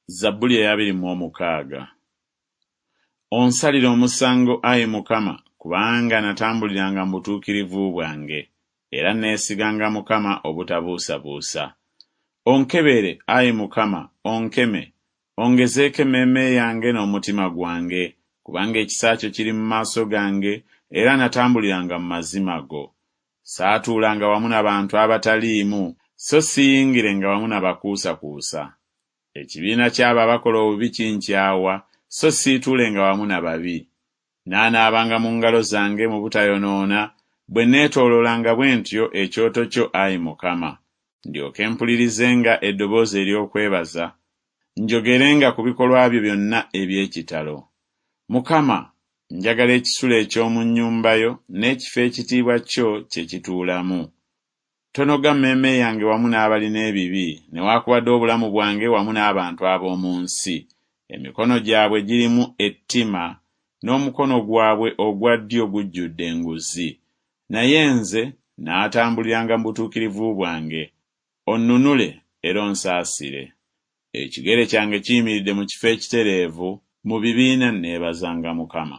Zabbuli ya 26. Onsalira omusango, Ayi Mukama, kubanga natambuliranga mu butuukirivu bwange, era neesiganga Mukama obutabuusabuusa. Onkebere, Ayi Mukama, onkeme, ongezeeko emmeeme yange n'omutima gwange, kubanga ekisa kyo kiri mu maaso gange, era natambuliranga mu mazima go. Saatuulanga wamu n'abantu abataliimu, so siyingirenga wamu n'abakuusakuusa. Ekibiina ky'abo abakola obubi kinkyawa, so siituulenga wamu n'ababi. Naanaabanga mu ngalo zange mu butayonoona, bwe neetooloolanga bwe ntyo ekyoto kyo, Ayi Mukama. Ndyoke mpulirizenga eddoboozi ery'okwebaza, njogerenga ku bikolwa byo byonna eby'ekitalo. Mukama, njagala ekisulo eky'omu nnyumba yo, n'ekifo ekitiibwa kyo kye kituulamu. Tonoga mmeeme yange wamu n'abalina ebibi, newaakubadde obulamu bwange wamu n'abantu ab'omu nsi. Emikono gyabwe girimu ettima, n'omukono gwabwe ogwa ddyo gujjudde enguzi. Naye nze naatambuliranga mu butuukirivu bwange. Onnunule era onsaasire. Ekigere kyange kiyimiridde mu kifo ekitereevu, mu bibiina neebazanga Mukama.